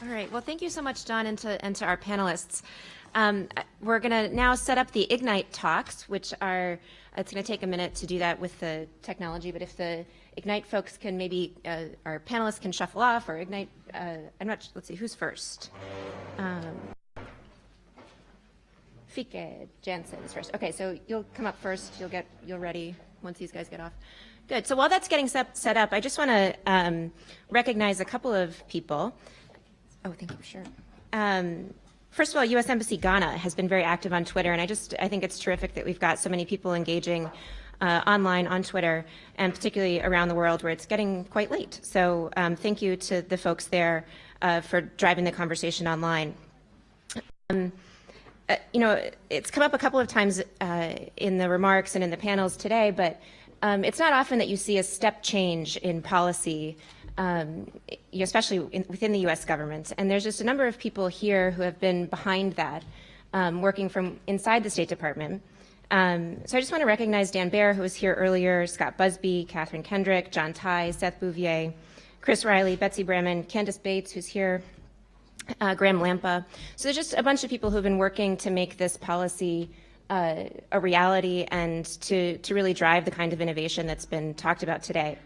All right. Well, thank you so much, John, and to our panelists. We're going to now set up the Ignite talks, which are, it's going to take a minute to do that with the technology, but if the Ignite folks can maybe, our panelists can shuffle off, or Ignite, let's see, who's first? Fieke, Jansen is first. Okay, so you'll come up first, you'll ready once these guys get off. Good. So while that's getting set up, I just want to recognize a couple of people. Oh, thank you, sure. First of all, U.S. Embassy Ghana has been very active on Twitter, and I think it's terrific that we've got so many people engaging online on Twitter, and particularly around the world where it's getting quite late. So thank you to the folks there for driving the conversation online. It's come up a couple of times in the remarks and in the panels today, but it's not often that you see a step change in policy, especially within the U.S. government. And there's just a number of people here who have been behind that, working from inside the State Department. So I just want to recognize Dan Baer, who was here earlier, Scott Busby, Catherine Kendrick, John Ty, Seth Bouvier, Chris Riley, Betsy Bremen, Candace Bates, who's here, Graham Lampa. So there's just a bunch of people who've been working to make this policy a reality and to really drive the kind of innovation that's been talked about today.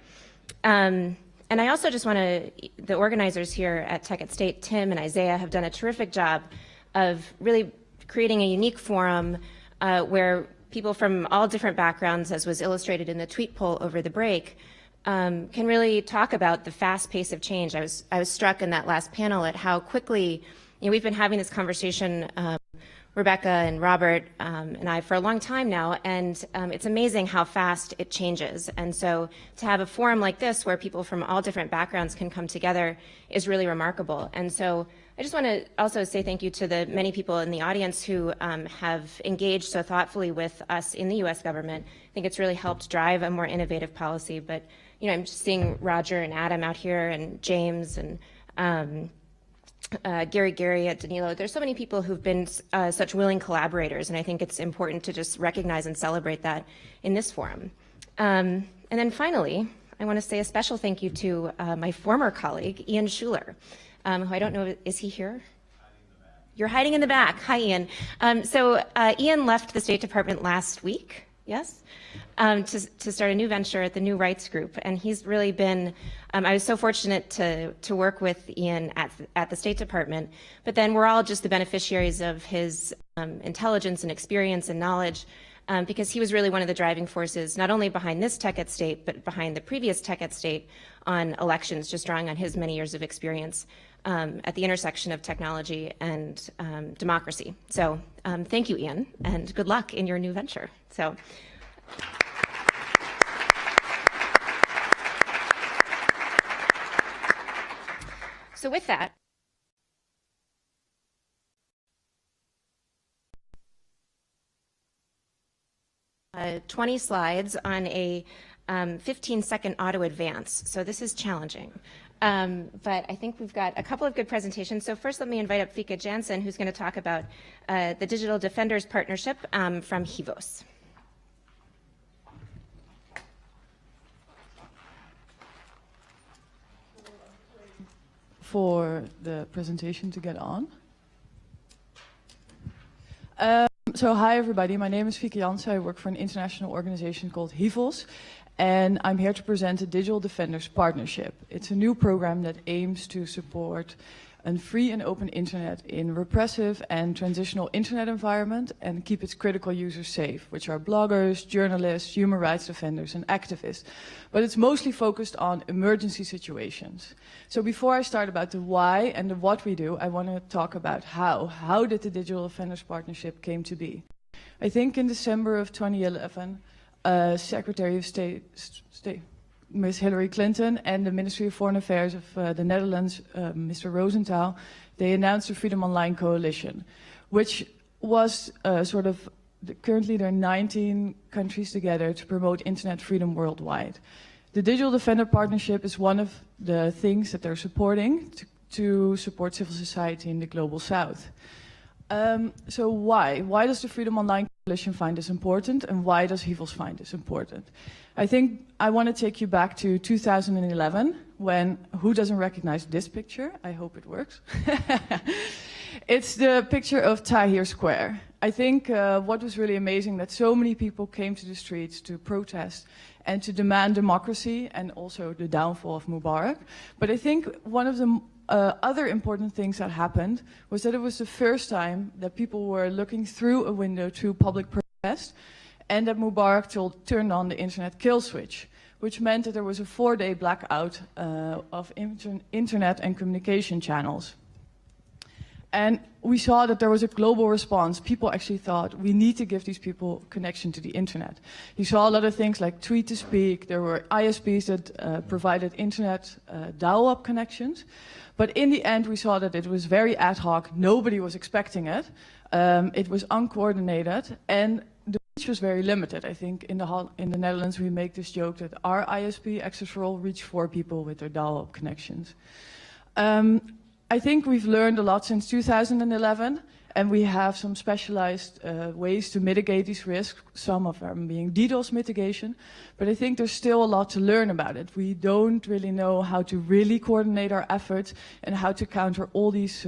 And I also just want to, the organizers here at Tech at State, Tim and Isaiah, have done a terrific job of really creating a unique forum where people from all different backgrounds, as was illustrated in the tweet poll over the break, can really talk about the fast pace of change. I was struck in that last panel at how quickly, we've been having this conversation, Rebecca and Robert and I, for a long time now, and it's amazing how fast it changes. And so to have a forum like this where people from all different backgrounds can come together is really remarkable. And so I just want to also say thank you to the many people in the audience who have engaged so thoughtfully with us in the U.S. government. I think it's really helped drive a more innovative policy. But I'm just seeing Roger and Adam out here, and James and Gary at Danilo. There's so many people who've been such willing collaborators, and I think it's important to just recognize and celebrate that in this forum. And then finally, I want to say a special thank you to my former colleague, Ian Schuler, who I don't know, is he here? You're hiding in the back. Hi, Ian. So Ian left the State Department last week, yes, to start a new venture at the New Rights Group. And he's really been, I was so fortunate to work with Ian at the State Department, but then we're all just the beneficiaries of his intelligence and experience and knowledge, because he was really one of the driving forces, not only behind this Tech at State, but behind the previous Tech at State on elections, just drawing on his many years of experience at the intersection of technology and democracy. So thank you, Ian, and good luck in your new venture. So with that, 20 slides on a 15-second auto advance. So this is challenging. But I think we've got a couple of good presentations. So first, let me invite up Fieke Jansen, who's going to talk about the Digital Defenders Partnership from HIVOS. For the presentation to get on. So hi everybody, my name is Fieke Jansen. I work for an international organization called HIVOS, and I'm here to present the Digital Defenders Partnership. It's a new program that aims to support a free and open internet in repressive and transitional internet environment and keep its critical users safe, which are bloggers, journalists, human rights defenders, and activists. But it's mostly focused on emergency situations. So before I start about the why and the what we do, I want to talk about how. How did the Digital Defenders Partnership came to be? I think in December of 2011, Secretary of State Ms. Hillary Clinton and the Ministry of Foreign Affairs of the Netherlands, Mr. Rosenthal, they announced the Freedom Online Coalition, which was currently there are 19 countries together to promote internet freedom worldwide. The Digital Defender Partnership is one of the things that they're supporting to support civil society in the global south. So why? Why does the Freedom Online Coalition find this important, and why does HIVOS find this important? I think I want to take you back to 2011 when, who doesn't recognize this picture? I hope it works. It's the picture of Tahrir Square. I think what was really amazing that so many people came to the streets to protest and to demand democracy and also the downfall of Mubarak. But I think one of the other important things that happened was that it was the first time that people were looking through a window to public protest, and that Mubarak turned on the internet kill switch, which meant that there was a 4-day blackout of internet and communication channels. And we saw that there was a global response. People actually thought, we need to give these people connection to the internet. You saw a lot of things like tweet to speak. There were ISPs that provided internet dial-up connections. But in the end, we saw that it was very ad hoc. Nobody was expecting it. It was uncoordinated. And the reach was very limited. I think in the Netherlands, we make this joke that our ISP, access for all, reached 4 people with their dial-up connections. I think we've learned a lot since 2011, and we have some specialized ways to mitigate these risks, some of them being DDoS mitigation, but I think there's still a lot to learn about it. We don't really know how to really coordinate our efforts and how to counter all these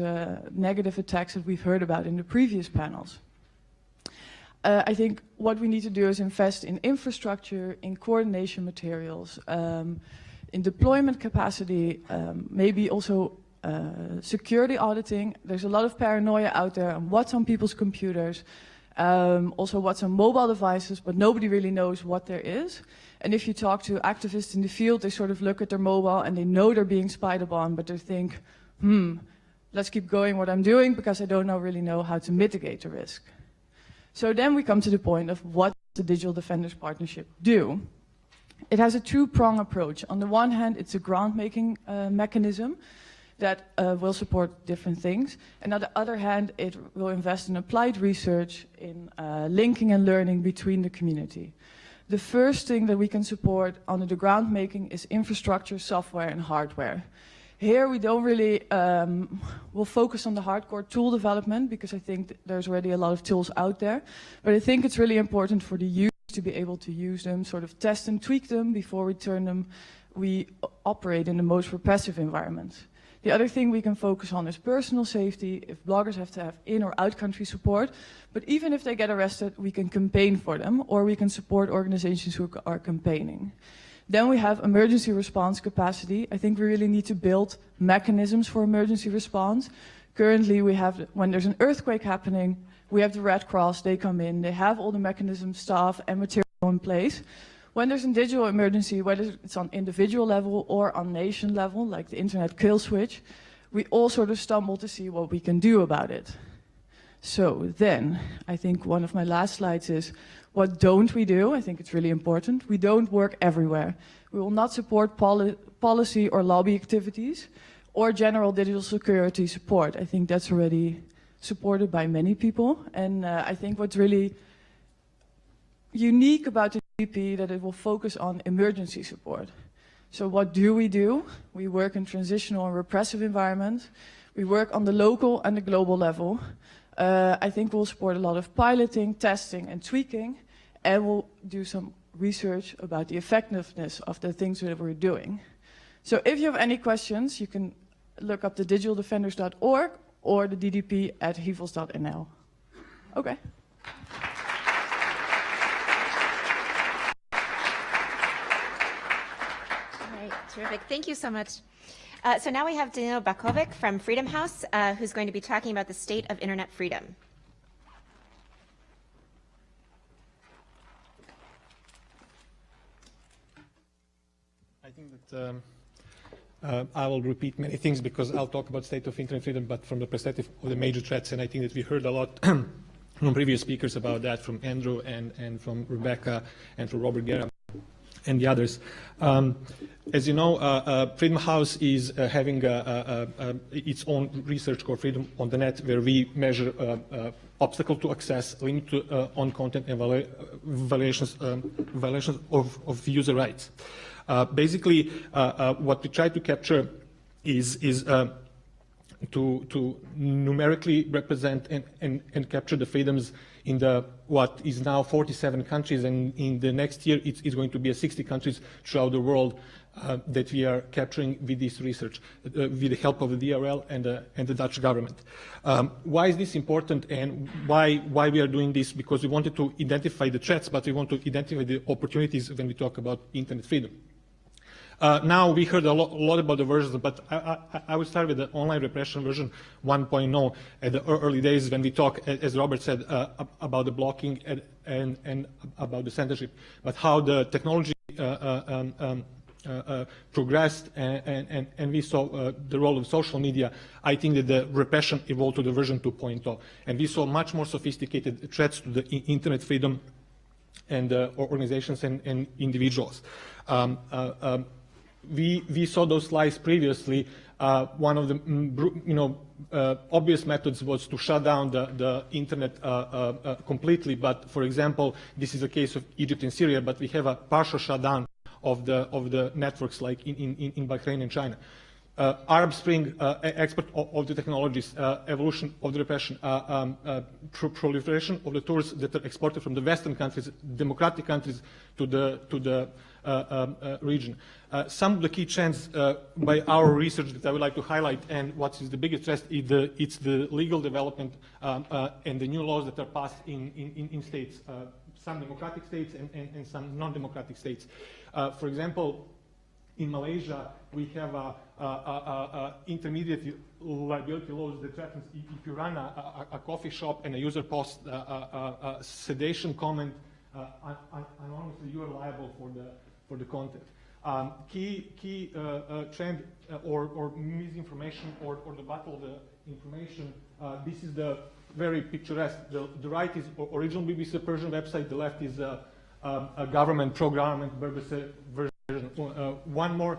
negative attacks that we've heard about in the previous panels. I think what we need to do is invest in infrastructure, in coordination materials, in deployment capacity, maybe also security auditing. There's a lot of paranoia out there on what's on people's computers, also what's on mobile devices, but nobody really knows what there is. And if you talk to activists in the field, they sort of look at their mobile and they know they're being spied upon, but they think, let's keep going what I'm doing because I don't really know how to mitigate the risk. So then we come to the point of what the Digital Defenders Partnership do. It has a two-prong approach. On the one hand, it's a grant-making mechanism that will support different things. And on the other hand, it will invest in applied research, in linking and learning between the community. The first thing that we can support under the grant making is infrastructure, software, and hardware. Here we don't really, we'll focus on the hardcore tool development because I think there's already a lot of tools out there. But I think it's really important for the users to be able to use them, sort of test and tweak them before we turn them. We operate in the most repressive environments. The other thing we can focus on is personal safety, if bloggers have to have in or out-country support. But even if they get arrested, we can campaign for them, or we can support organizations who are campaigning. Then we have emergency response capacity. I think we really need to build mechanisms for emergency response. Currently, we have, when there's an earthquake happening, we have the Red Cross, they come in, they have all the mechanisms, staff, and material in place. When there's a digital emergency, whether it's on individual level or on nation level, like the internet kill switch, we all sort of stumble to see what we can do about it. So then, I think one of my last slides is, what don't we do? I think it's really important. We don't work everywhere. We will not support policy or lobby activities or general digital security support. I think that's already supported by many people. And I think what's really unique about the DP that it will focus on emergency support. So what do? We work in transitional and repressive environments. We work on the local and the global level. I think we'll support a lot of piloting, testing, and tweaking, and we'll do some research about the effectiveness of the things that we're doing. So if you have any questions, you can look up the digitaldefenders.org or the DDP at hivos.nl. Okay. Terrific. Thank you so much. So now we have Danilo Bakovic from Freedom House, who's going to be talking about the state of internet freedom. I think that I will repeat many things because I'll talk about state of internet freedom, but from the perspective of the major threats, and I think that we heard a lot from previous speakers about that, from Andrew and from Rebecca and from Robert Guerra and the others. As you know, Freedom House is having its own research called Freedom on the Net, where we measure obstacle to access, limit on content, and violations of user rights. Basically, what we try to capture is to numerically represent and capture the freedoms in the what is now 47 countries, and in the next year it's going to be 60 countries throughout the world, that we are capturing with this research, with the help of the DRL and the Dutch government. Why is this important, and why we are doing this? Because we wanted to identify the threats, but we want to identify the opportunities when we talk about internet freedom. Now we heard a lot about the versions, but I would start with the online repression version 1.0 at the early days when we talk, as Robert said, about the blocking and about the censorship, but how the technology progressed and we saw the role of social media. I think that the repression evolved to the version 2.0, and we saw much more sophisticated threats to the internet freedom and organizations and individuals. We saw those slides previously. One of the obvious methods was to shut down the internet completely. But for example, this is a case of Egypt and Syria, but we have a partial shutdown of the networks like in Bahrain and China. Arab Spring, export of the technologies, evolution of the repression, proliferation of the tools that are exported from the Western countries, democratic countries, to the region. Some of the key trends by our research that I would like to highlight, and what is the biggest threat, it's the legal development and the new laws that are passed in states, some democratic states and some non-democratic states. For example, in Malaysia, we have intermediate liability laws that threatens if you run a coffee shop and a user posts a sedation comment anonymously, you are liable for the content. Key trend or misinformation or the battle of the information. This is the very picturesque. The right is original BBC Persian website. The left is a government pro-government version. One more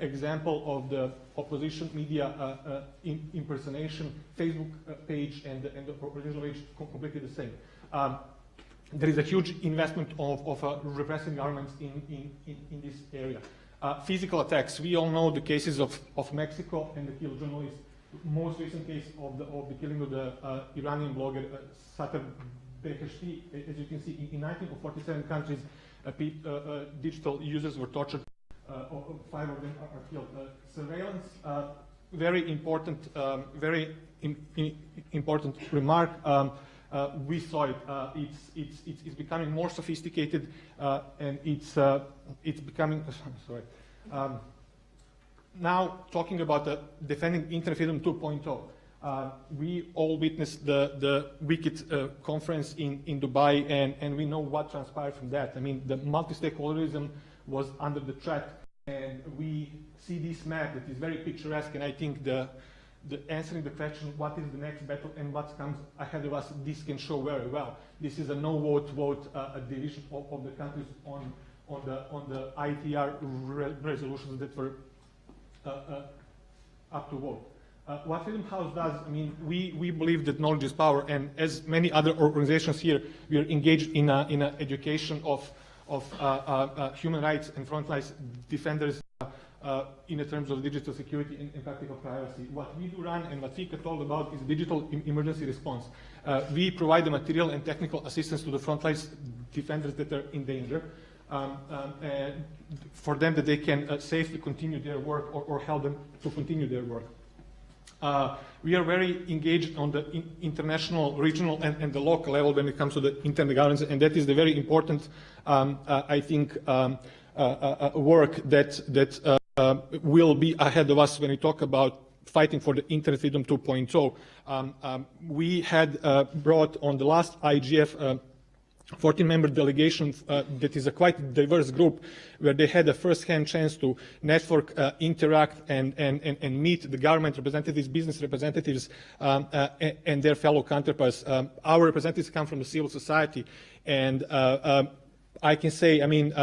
example of the opposition media impersonation. Facebook page and the original page completely the same. There is a huge investment of repressing governments in this area. Physical attacks. We all know the cases of Mexico and the killed journalists. Most recent case of the killing of the Iranian blogger Sattar Beheshti. As you can see, in 19 of 47 countries, digital users were tortured. 5 of them are killed. Surveillance. Very important. Important remark. We saw it. It's becoming more sophisticated, and it's becoming. Sorry. Now talking about defending internet freedom 2.0. We all witnessed the Wicked conference in Dubai, and we know what transpired from that. I mean, the multi-stakeholderism was under the threat, and we see this map that is very picturesque, and I think the answering the question, what is the next battle and what comes ahead of us, this can show very well. This is a no-vote a division of the countries on the ITR resolutions that were up to vote. What Freedom House does, I mean, we believe that knowledge is power, and as many other organizations here, we are engaged in an education of human rights and frontline defenders in the terms of digital security and practical privacy. What we do run and what Fieke told about is digital emergency response. We provide the material and technical assistance to the frontline defenders that are in danger, and for them that they can safely continue their work or help them to continue their work. We are very engaged on the international, regional, and the local level when it comes to the internet governance, and that is the very important, I think, work that will be ahead of us when we talk about fighting for the Internet Freedom 2.0. We had brought on the last IGF 14-member delegation that is a quite diverse group, where they had a first-hand chance to network, interact, and meet the government representatives, business representatives, and their fellow counterparts. Our representatives come from the civil society, and I can say, I mean,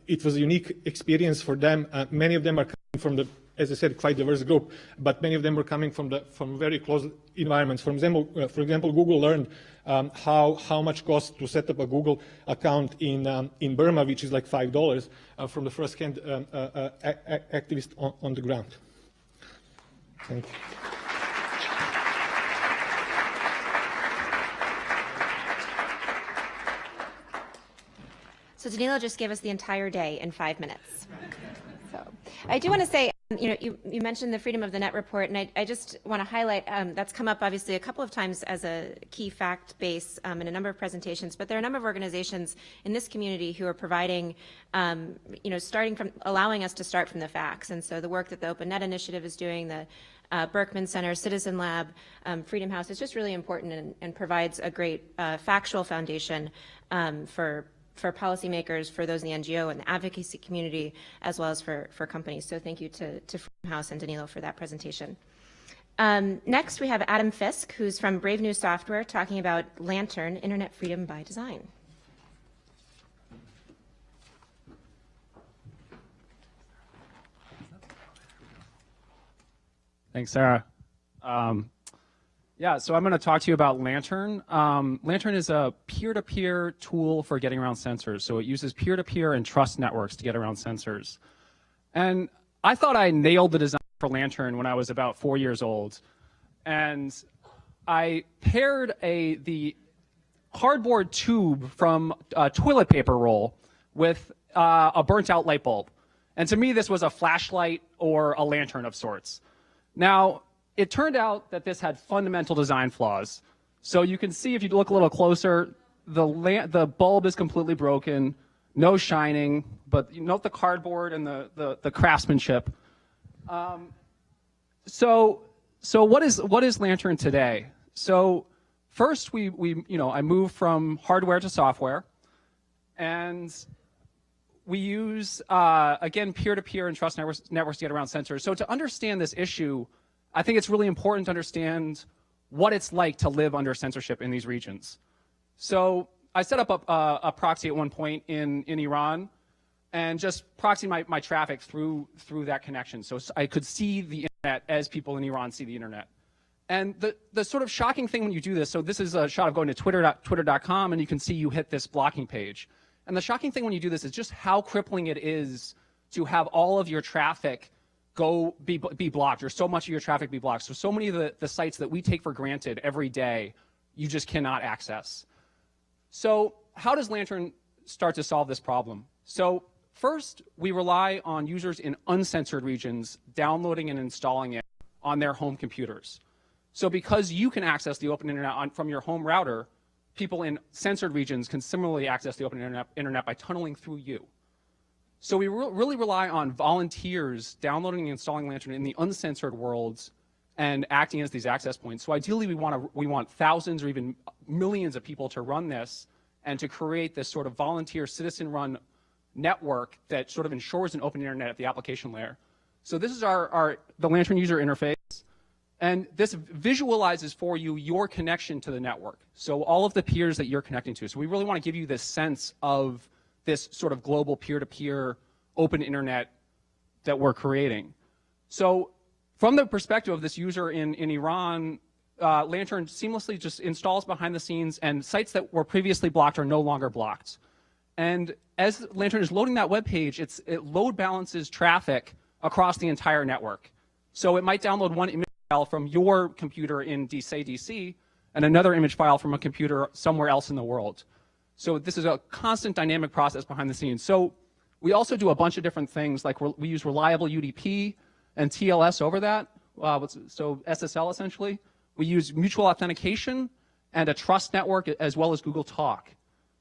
it was a unique experience for them. Many of them are coming from the, as I said, quite diverse group, but many of them were coming from very close environments. For example, Google learned how much costs to set up a Google account in Burma, which is like $5, from the first-hand activist on the ground. Thank you. So Danilo just gave us the entire day in 5 minutes. So. I do want to say, you mentioned the Freedom of the Net report, and I just want to highlight that's come up obviously a couple of times as a key fact base in a number of presentations, but there are a number of organizations in this community who are providing, starting from, allowing us to start from the facts. And so the work that the Open Net Initiative is doing, the Berkman Center, Citizen Lab, Freedom House is just really important and provides a great factual foundation for policymakers, for those in the NGO and the advocacy community, as well as for companies. So thank you to Freedom House and Danilo for that presentation. Next, we have Adam Fisk, who's from Brave New Software, talking about Lantern, Internet Freedom by Design. Thanks, Sarah. Yeah, so I'm going to talk to you about Lantern. Lantern is a peer-to-peer tool for getting around censors. So it uses peer-to-peer and trust networks to get around censors. And I thought I nailed the design for Lantern when I was about 4 years old. And I paired the cardboard tube from a toilet paper roll with a burnt-out light bulb. And to me, this was a flashlight or a lantern of sorts. Now, it turned out that this had fundamental design flaws. So you can see if you look a little closer, the bulb is completely broken, no shining, but you note the cardboard and the craftsmanship. So what is Lantern today? So first I moved from hardware to software, and we use again peer-to-peer and trust networks to get around censors. So to understand this issue, I think it's really important to understand what it's like to live under censorship in these regions. So I set up a proxy at one point in Iran and just proxied my traffic through that connection. So I could see the internet as people in Iran see the internet. And the sort of shocking thing when you do this, so this is a shot of going to twitter.com, and you can see you hit this blocking page. And the shocking thing when you do this is just how crippling it is to have all of your traffic be blocked, or so much of your traffic be blocked. So many of the sites that we take for granted every day, you just cannot access. So how does Lantern start to solve this problem? So first, we rely on users in uncensored regions downloading and installing it on their home computers. So because you can access the open internet from your home router, people in censored regions can similarly access the open internet by tunneling through you. So we really rely on volunteers downloading and installing Lantern in the uncensored worlds and acting as these access points. So ideally, we want thousands or even millions of people to run this and to create this sort of volunteer citizen-run network that sort of ensures an open internet at the application layer. So this is the Lantern user interface. And this visualizes for you your connection to the network. So all of the peers that you're connecting to. So we really want to give you this sense of this sort of global peer-to-peer open internet that we're creating. So from the perspective of this user in Iran, Lantern seamlessly just installs behind the scenes, and sites that were previously blocked are no longer blocked. And as Lantern is loading that web page, it load balances traffic across the entire network. So it might download one image file from your computer in, say, DC, and another image file from a computer somewhere else in the world. So this is a constant dynamic process behind the scenes. So we also do a bunch of different things, like we use reliable UDP and TLS over that, so SSL essentially. We use mutual authentication and a trust network, as well as Google Talk.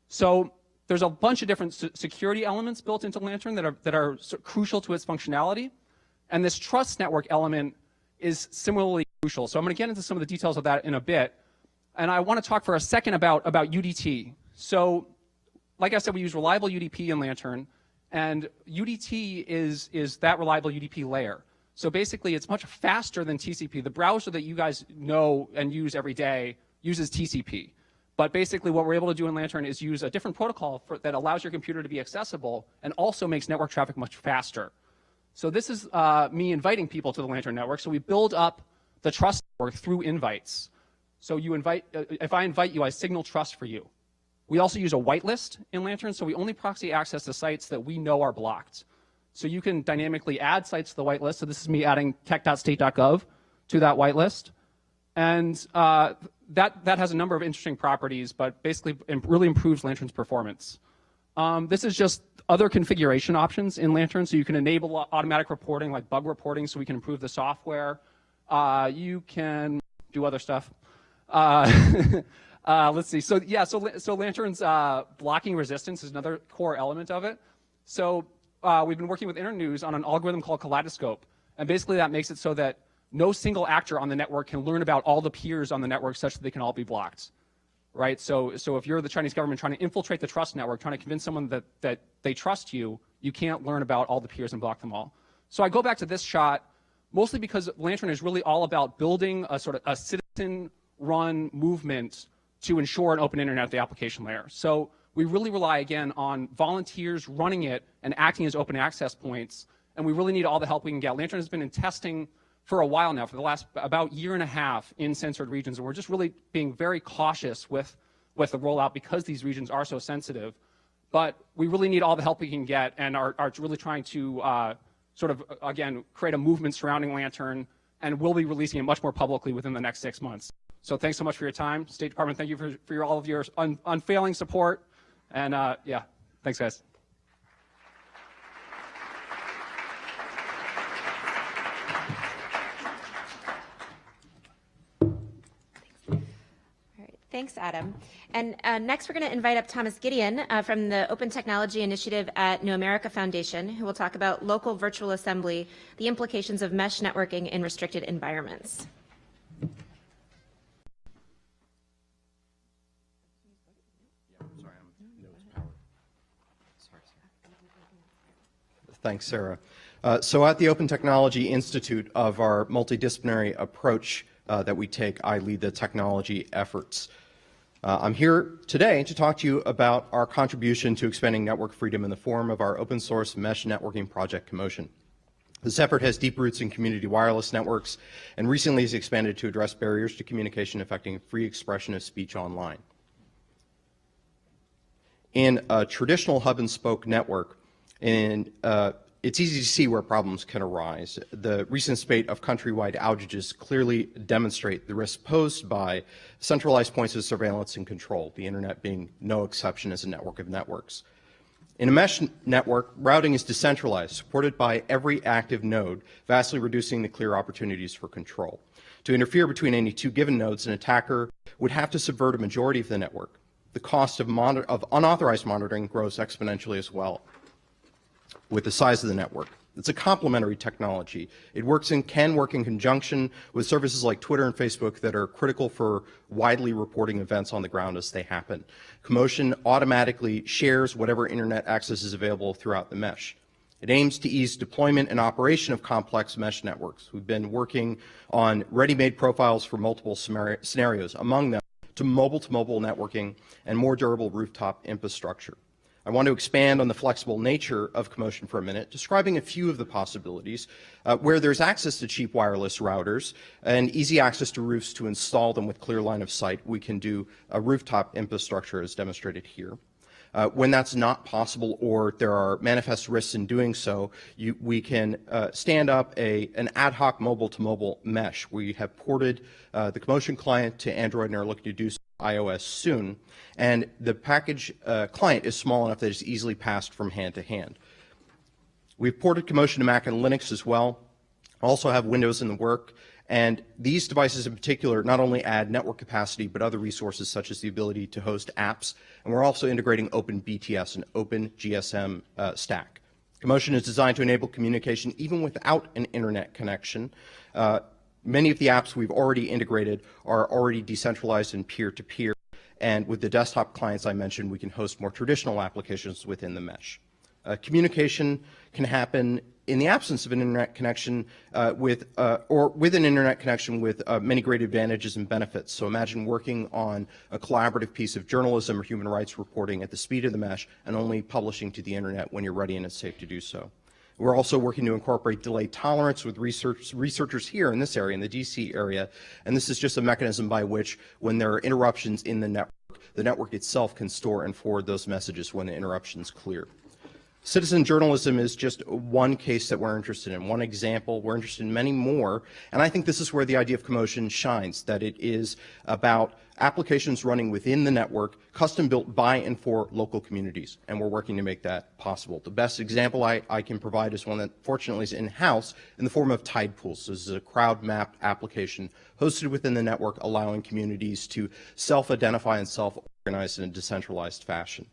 So there's a bunch of different security elements built into Lantern that are crucial to its functionality. And this trust network element is similarly crucial. So I'm going to get into some of the details of that in a bit. And I want to talk for a second about UDT. So like I said, we use reliable UDP in Lantern, and UDT is that reliable UDP layer. So basically, it's much faster than TCP. The browser that you guys know and use every day uses TCP. But basically, what we're able to do in Lantern is use a different protocol that allows your computer to be accessible and also makes network traffic much faster. So this is me inviting people to the Lantern network. So we build up the trust network through invites. So you if I invite you, I signal trust for you. We also use a whitelist in Lantern, so we only proxy access to sites that we know are blocked. So you can dynamically add sites to the whitelist. So this is me adding tech.state.gov to that whitelist. And that has a number of interesting properties, but basically really improves Lantern's performance. This is just other configuration options in Lantern, so you can enable automatic reporting like bug reporting so we can improve the software. You can do other stuff. Let's see. So yeah, so Lantern's blocking resistance is another core element of it. So we've been working with Internews on an algorithm called Kaleidoscope, and basically that makes it so that no single actor on the network can learn about all the peers on the network such that they can all be blocked, right? So if you're the Chinese government trying to infiltrate the trust network, trying to convince someone that they trust you, you can't learn about all the peers and block them all. So I go back to this shot mostly because Lantern is really all about building a sort of a citizen-run movement to ensure an open internet at the application layer. So we really rely, again, on volunteers running it and acting as open access points, and we really need all the help we can get. Lantern has been in testing for a while now, for the last about year and a half in censored regions, and we're just really being very cautious with the rollout because these regions are so sensitive. But we really need all the help we can get and are really trying to sort of, again, create a movement surrounding Lantern, and we'll be releasing it much more publicly within the next 6 months. So thanks so much for your time. State Department, thank you for all of your unfailing support. And yeah, thanks, guys. Thanks, Adam. And next, we're going to invite up Thomas Gideon from the Open Technology Initiative at New America Foundation, who will talk about local virtual assembly, the implications of mesh networking in restricted environments. Thanks, Sarah. So at the Open Technology Institute of our multidisciplinary approach that we take, I lead the technology efforts. I'm here today to talk to you about our contribution to expanding network freedom in the form of our open source mesh networking project, Commotion. This effort has deep roots in community wireless networks and recently has expanded to address barriers to communication affecting free expression of speech online. In a traditional hub and spoke network, it's easy to see where problems can arise. The recent spate of countrywide outages clearly demonstrate the risk posed by centralized points of surveillance and control, the internet being no exception as a network of networks. In a mesh network, routing is decentralized, supported by every active node, vastly reducing the clear opportunities for control. To interfere between any two given nodes, an attacker would have to subvert a majority of the network. The cost of unauthorized monitoring grows exponentially as well with the size of the network. It's a complementary technology. It can work in conjunction with services like Twitter and Facebook that are critical for widely reporting events on the ground as they happen. Commotion automatically shares whatever internet access is available throughout the mesh. It aims to ease deployment and operation of complex mesh networks. We've been working on ready-made profiles for multiple scenarios, among them to mobile networking and more durable rooftop infrastructure. I want to expand on the flexible nature of Commotion for a minute, describing a few of the possibilities where there's access to cheap wireless routers and easy access to roofs to install them with clear line of sight. We can do a rooftop infrastructure as demonstrated here. When that's not possible or there are manifest risks in doing so, we can stand up an ad hoc mobile-to-mobile mesh. We have ported the Commotion client to Android and are looking to do so iOS soon, and the package client is small enough that it's easily passed from hand to hand. We've ported Commotion to Mac and Linux as well, also have Windows in the work, and these devices in particular not only add network capacity but other resources such as the ability to host apps, and we're also integrating OpenBTS and OpenGSM stack. Commotion is designed to enable communication even without an internet connection. Many of the apps we've already integrated are already decentralized and peer-to-peer, and with the desktop clients I mentioned, we can host more traditional applications within the mesh. Communication can happen in the absence of an internet connection or with an internet connection with many great advantages and benefits. So imagine working on a collaborative piece of journalism or human rights reporting at the speed of the mesh and only publishing to the internet when you're ready and it's safe to do so. We're also working to incorporate delay tolerance with researchers here in this area, in the DC area, and this is just a mechanism by which when there are interruptions in the network itself can store and forward those messages when the interruptions clear. Citizen journalism is just one case that we're interested in, one example. We're interested in many more, and I think this is where the idea of Commotion shines, that it is about applications running within the network, custom built by and for local communities, and we're working to make that possible. The best example I can provide is one that fortunately is in-house in the form of tide pools. This is a crowd map application hosted within the network, allowing communities to self-identify and self-organize in a decentralized fashion.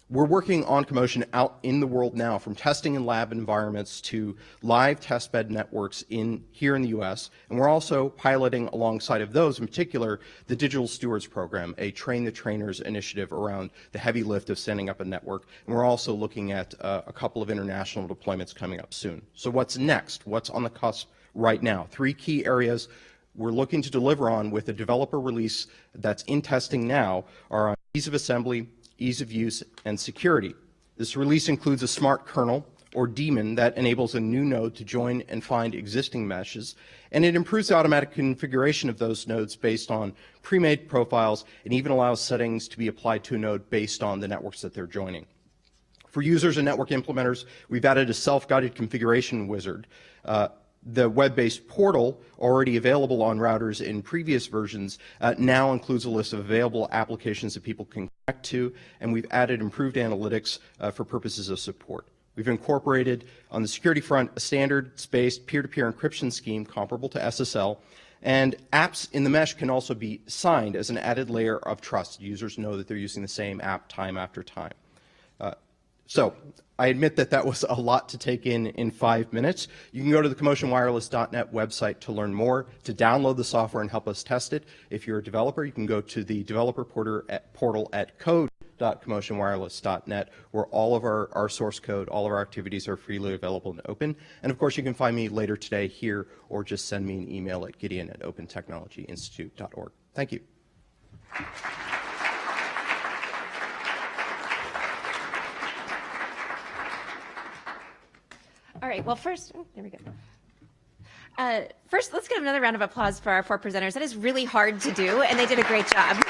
We're working on Commotion out in the world now, from testing in lab environments to live testbed networks here in the U.S., and we're also piloting alongside of those, in particular, the Digital Stewards Program, a Train the Trainers initiative around the heavy lift of standing up a network, and we're also looking at a couple of international deployments coming up soon. So what's next? What's on the cusp right now? 3 key areas we're looking to deliver on with a developer release that's in testing now are on ease of assembly, ease of use, and security. This release includes a smart kernel, or daemon, that enables a new node to join and find existing meshes, and it improves the automatic configuration of those nodes based on pre-made profiles, and even allows settings to be applied to a node based on the networks that they're joining. For users and network implementers, we've added a self-guided configuration wizard. The web-based portal, already available on routers in previous versions, now includes a list of available applications that people can connect to, and we've added improved analytics for purposes of support. We've incorporated, on the security front, a standards-based peer-to-peer encryption scheme comparable to SSL, and apps in the mesh can also be signed as an added layer of trust. Users know that they're using the same app time after time. So I admit that that was a lot to take in 5 minutes. You can go to the commotionwireless.net website to learn more, to download the software and help us test it. If you're a developer, you can go to the developer portal at code.commotionwireless.net, where all of our source code, all of our activities are freely available and open. And of course, you can find me later today here, or just send me an email at gideon@opentechnologyinstitute.org. Thank you. All right, well, first, there we go. First, let's give another round of applause for our 4 presenters. That is really hard to do, and they did a great job.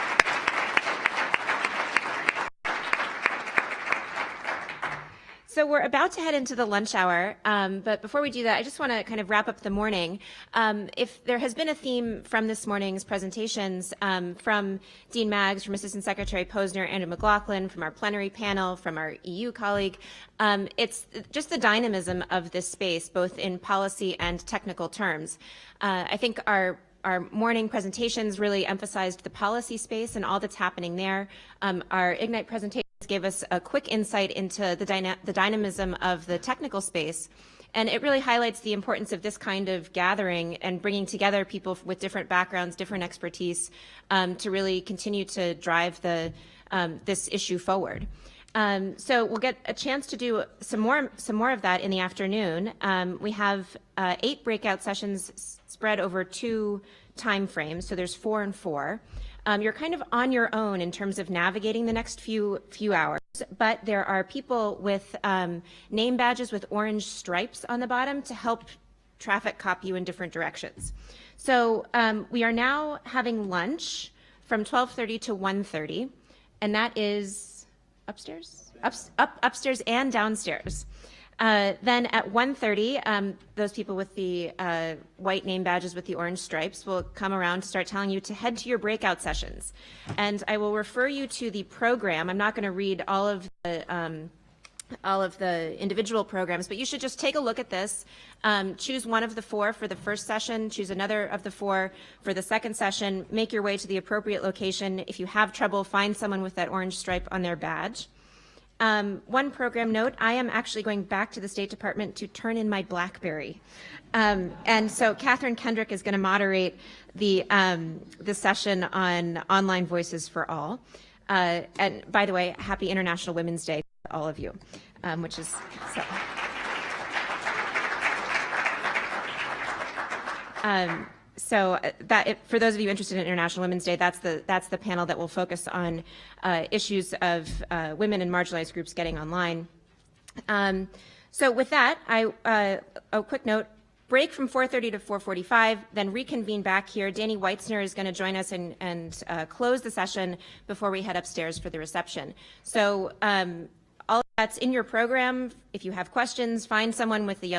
So we're about to head into the lunch hour, but before we do that, I just want to kind of wrap up the morning. If there has been a theme from this morning's presentations, from Dean Maggs, from Assistant Secretary Posner, Andrew McLaughlin, from our plenary panel, from our EU colleague, it's just the dynamism of this space, both in policy and technical terms. I think our morning presentations really emphasized the policy space and all that's happening there. Our Ignite presentations gave us a quick insight into the dynamism of the technical space, and it really highlights the importance of this kind of gathering and bringing together people with different backgrounds, different expertise, to really continue to drive this issue forward. So we'll get a chance to do some more of that in the afternoon. We have 8 breakout sessions spread over 2 time frames, so there's 4 and 4. You're kind of on your own in terms of navigating the next few hours, but there are people with name badges with orange stripes on the bottom to help traffic cop you in different directions. So we are now having lunch from 12:30 to 1:30, and that is upstairs? Upstairs and downstairs. Then at 1:30, those people with the white name badges with the orange stripes will come around to start telling you to head to your breakout sessions. And I will refer you to the program. I'm not going to read all of the individual programs, but you should just take a look at this. Choose one of the 4 for the first session, choose another of the 4 for the second session, make your way to the appropriate location. If you have trouble, find someone with that orange stripe on their badge. One program note, I am actually going back to the State Department to turn in my BlackBerry. And so Catherine Kendrick is going to moderate the session on online voices for all. And by the way, happy International Women's Day to all of you, which is so. For those of you interested in International Women's Day, that's the panel that will focus on issues of women and marginalized groups getting online. So with that, a quick note, break from 4:30 to 4:45, then reconvene back here. Danny Weitzner is going to join us and close the session before we head upstairs for the reception. So all That's in your program. If you have questions, find someone with the